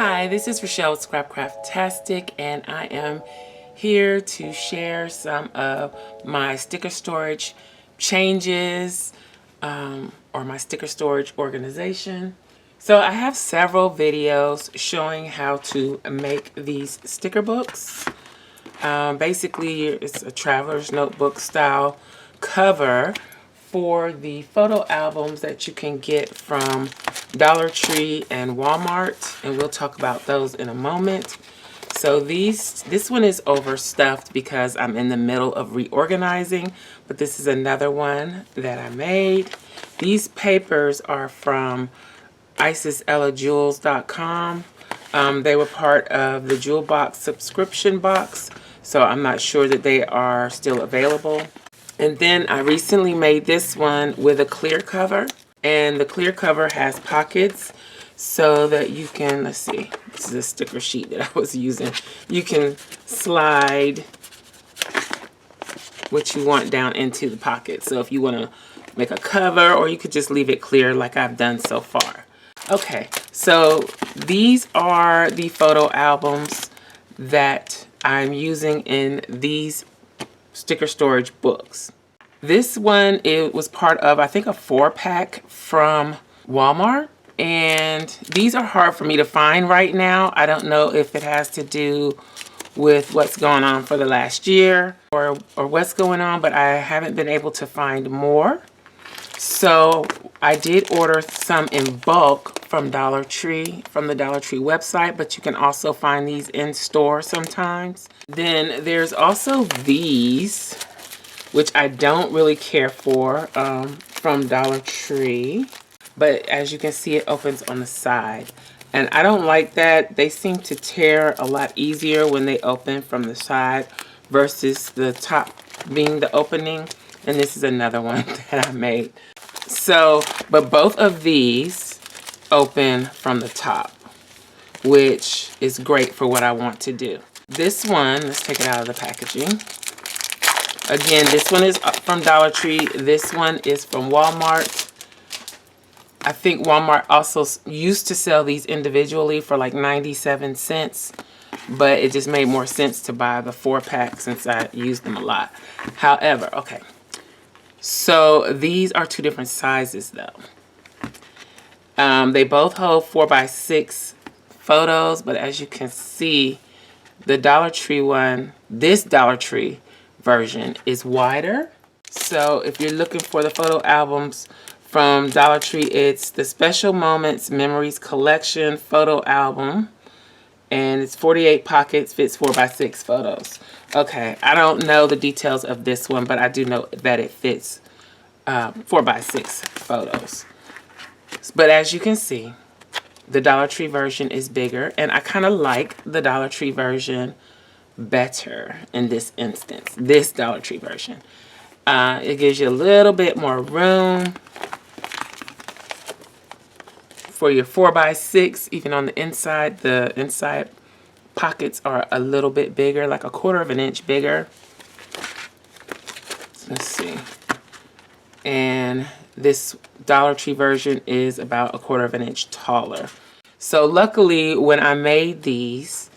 Hi, this is Rachelle with Scrapcraftastic, and I am here to share some of my sticker storage changes or my sticker storage organization. So I have several videos showing how to make these sticker books. Basically, it's a traveler's notebook style cover for the photo albums that you can get from Dollar Tree and Walmart, and we'll talk about those in a moment. So this one is overstuffed because I'm in the middle of reorganizing, but this is another one that I made. These papers are from IsisEllaJewels.com. They were part of the Jewel Box subscription box, so I'm not sure that they are still available. And then I recently made this one with a clear cover, and the clear cover has pockets so that you can, let's see, this is a sticker sheet that I was using. You can slide what you want down into the pocket. So if you want to make a cover, or you could just leave it clear like I've done so far. Okay, so these are the photo albums that I'm using in these sticker storage books. This one, it was part of, I think, a 4-pack from Walmart, and these are hard for me to find right now. I don't know if it has to do with what's going on for the last year or what's going on, but I haven't been able to find more. So I did order some in bulk from Dollar Tree, from the Dollar Tree website, but you can also find these in store sometimes. Then there's also these, which I don't really care for, from Dollar Tree. But as you can see, it opens on the side. And I don't like that. They seem to tear a lot easier when they open from the side versus the top being the opening. And this is another one that I made. So, but both of these open from the top, which is great for what I want to do. This one, let's take it out of the packaging. Again, this one is from Dollar Tree. This one is from Walmart. I think Walmart also used to sell these individually for like 97 cents, but it just made more sense to buy the 4-pack since I used them a lot. However, okay. So these are two different sizes though. They both hold 4x6 photos, but as you can see, the Dollar Tree one, this Dollar Tree version is wider. So if you're looking for the photo albums from Dollar Tree, it's the Special Moments Memories Collection photo album, and it's 48 pockets, fits 4x6 photos. Okay, I don't know the details of this one, but I do know that it fits 4x6 photos. But as you can see, the Dollar Tree version is bigger, and I kind of like the Dollar Tree version better in this instance, this Dollar Tree version. It gives you a little bit more room for your 4x6, even on the inside. The inside pockets are a little bit bigger, like a 1/4 of an inch bigger. Let's see. And this Dollar Tree version is about a 1/4 of an inch taller. So luckily, when I made these,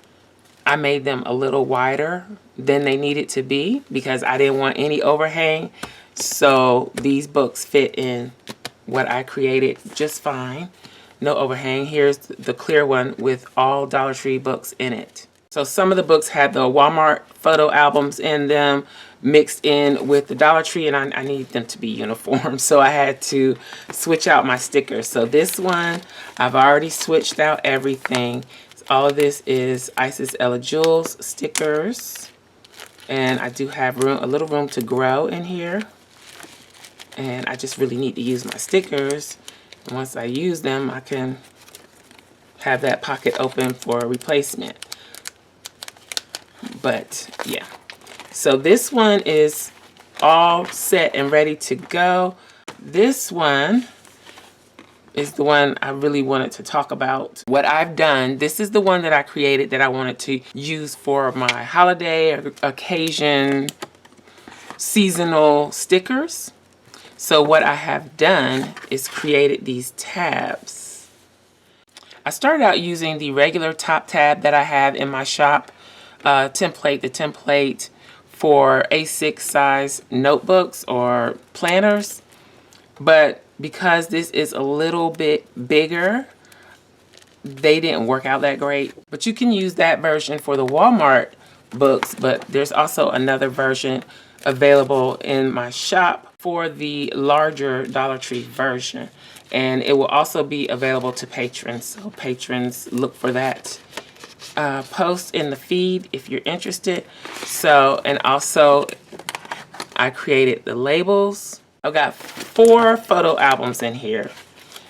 I made them a little wider than they needed to be because I didn't want any overhang. So these books fit in what I created just fine. No overhang. Here's the clear one with all Dollar Tree books in it. So some of the books had the Walmart photo albums in them mixed in with the Dollar Tree, and I need them to be uniform. So I had to switch out my stickers. So this one, I've already switched out everything. All of this is Isis Ella Jewels stickers. And I do have room, a little room to grow in here. And I just really need to use my stickers. And once I use them, I can have that pocket open for a replacement. But yeah. So this one is all set and ready to go. This one is the one I really wanted to talk about. What I've done, this is the one that I created that I wanted to use for my holiday or occasion seasonal stickers. So what I have done is created these tabs. I started out using the regular top tab that I have in my shop template, the template for A6 size notebooks or planners. But because this is a little bit bigger, they didn't work out that great. But you can use that version for the Walmart books, but there's also another version available in my shop for the larger Dollar Tree version. And it will also be available to patrons. So patrons, look for that post in the feed if you're interested. So, and also I created the labels. I've got 4 photo albums in here,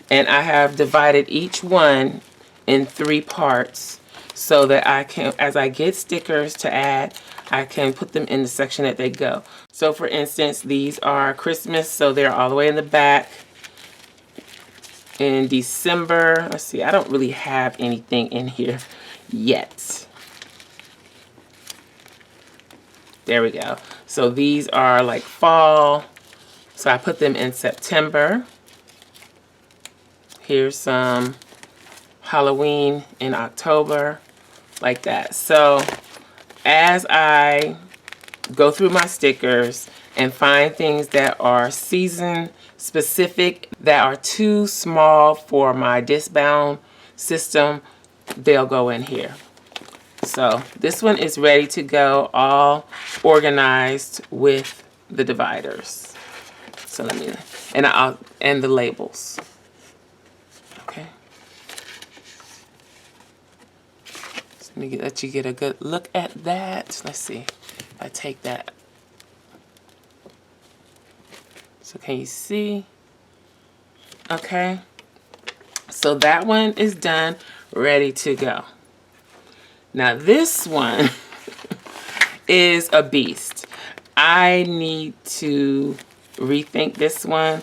and I have divided each one in 3 parts so that I can, as I get stickers to add, I can put them in the section that they go. So for instance, these are Christmas, so they're all the way in the back. In December, let's see, I don't really have anything in here yet. There we go. So these are like fall. So I put them in September. Here's some Halloween in October, like that. So as I go through my stickers and find things that are season specific, that are too small for my disc bound system, they'll go in here. So this one is ready to go, all organized with the dividers. So let me, and the labels. Okay. So let me let you get a good look at that. Let's see. I take that. So can you see? Okay. So that one is done, ready to go. Now this one is a beast. I need to rethink this one.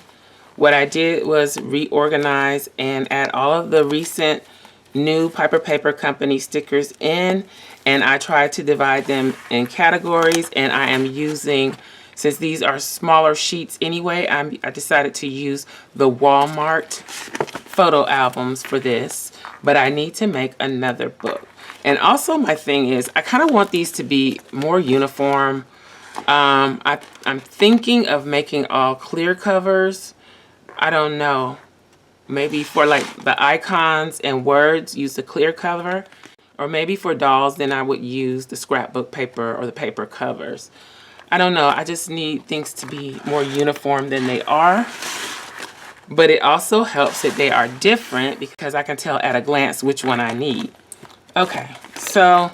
What I did was reorganize and add all of the recent new Piper Paper Company stickers in, and I tried to divide them in categories, and I am using, since these are smaller sheets anyway, I decided to use the Walmart photo albums for this, but I need to make another book. And also my thing is, I kind of want these to be more uniform. I'm thinking of making all clear covers. I don't know. Maybe for like the icons and words, use the clear cover. Or maybe for dolls, then I would use the scrapbook paper or the paper covers. I don't know. I just need things to be more uniform than they are. But it also helps that they are different because I can tell at a glance which one I need. Okay, so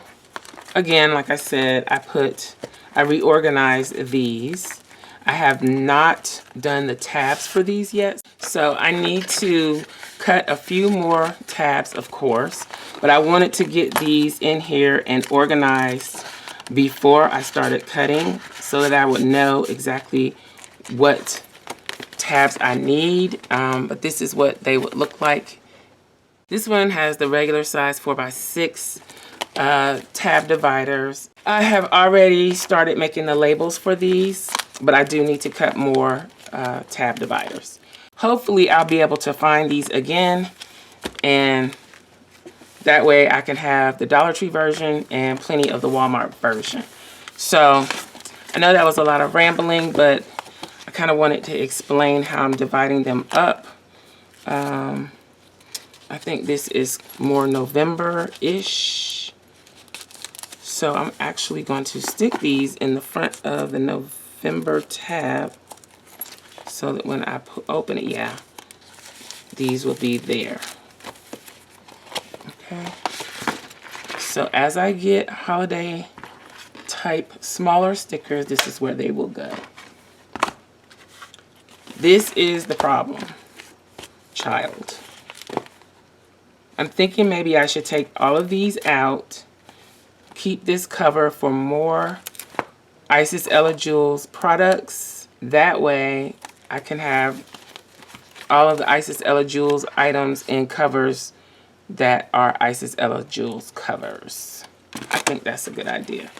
again, like I said, I reorganized these. I have not done the tabs for these yet, so I need to cut a few more tabs, of course, but I wanted to get these in here and organized before I started cutting so that I would know exactly what tabs I need, but this is what they would look like. This one has the regular size 4x6 tab dividers. I have already started making the labels for these, but I do need to cut more tab dividers. Hopefully I'll be able to find these again, and that way I can have the Dollar Tree version and plenty of the Walmart version. So I know that was a lot of rambling, but I kind of wanted to explain how I'm dividing them up. I think this is more November-ish. So I'm actually going to stick these in the front of the November tab so that when I open it, yeah, these will be there. Okay. So as I get holiday type smaller stickers, this is where they will go. This is the problem, child. I'm thinking maybe I should take all of these out, keep this cover for more Isis Ella Jewels products. That way I can have all of the Isis Ella Jewels items in covers that are Isis Ella Jewels covers. I think that's a good idea.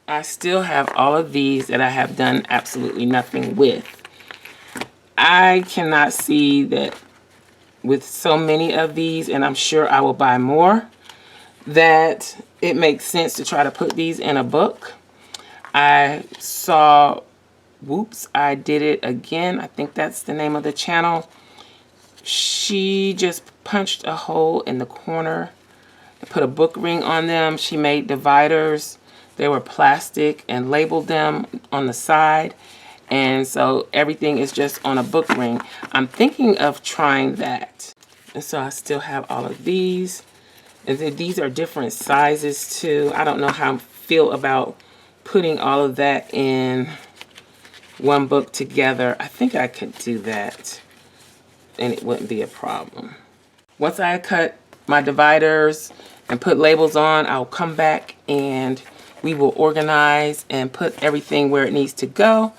I still have all of these that I have done absolutely nothing with. I cannot see that with so many of these, and I'm sure I will buy more, that it makes sense to try to put these in a book. I saw, whoops, I did it again. I think that's the name of the channel. She just punched a hole in the corner and put a book ring on them. She made dividers. They were plastic and labeled them on the side. And so everything is just on a book ring. I'm thinking of trying that. And so I still have all of these. And then these are different sizes too. I don't know how I feel about putting all of that in one book together. I think I could do that and it wouldn't be a problem. Once I cut my dividers and put labels on, I'll come back and we will organize and put everything where it needs to go,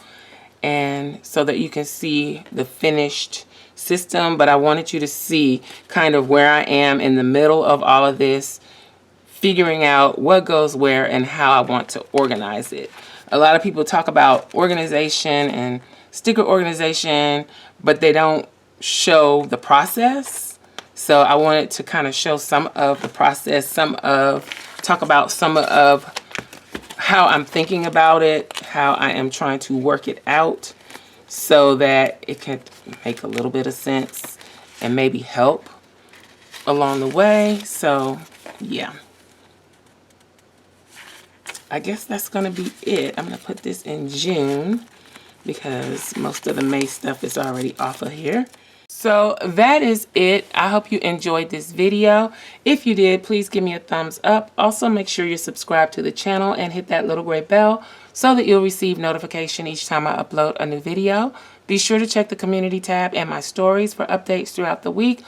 and so that you can see the finished system. But I wanted you to see kind of where I am in the middle of all of this, figuring out what goes where and how I want to organize it. A lot of people talk about organization and sticker organization, but they don't show the process. So I wanted to kind of show some of the process, talk about some of how I'm thinking about it, how I am trying to work it out so that it can make a little bit of sense and maybe help along the way. So yeah, I guess that's gonna be it. I'm gonna put this in June because most of the May stuff is already off of here. So that is it. I hope you enjoyed this video. If you did, please give me a thumbs up. Also, make sure you're subscribed to the channel and hit that little gray bell so that you'll receive notification each time I upload a new video. Be sure to check the community tab and my stories for updates throughout the week.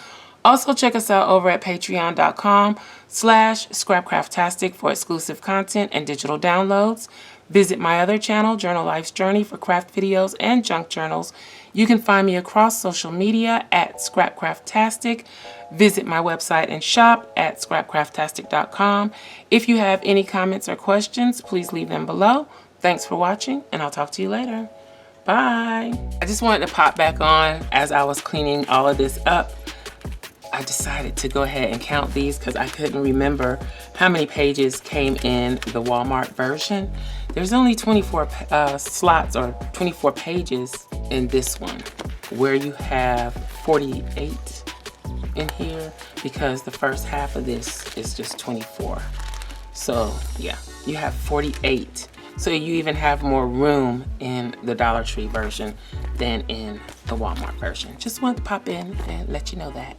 Also, check us out over at patreon.com/Scrapcraftastic for exclusive content and digital downloads. Visit my other channel, Journal Life's Journey, for craft videos and junk journals. You can find me across social media at Scrapcraftastic. Visit my website and shop at scrapcraftastic.com. If you have any comments or questions, please leave them below. Thanks for watching, and I'll talk to you later. Bye. I just wanted to pop back on as I was cleaning all of this up. I decided to go ahead and count these because I couldn't remember how many pages came in the Walmart version. There's only 24 slots or 24 pages in this one, where you have 48 in here because the first half of this is just 24. So yeah, you have 48. So you even have more room in the Dollar Tree version than in the Walmart version. Just wanted to pop in and let you know that.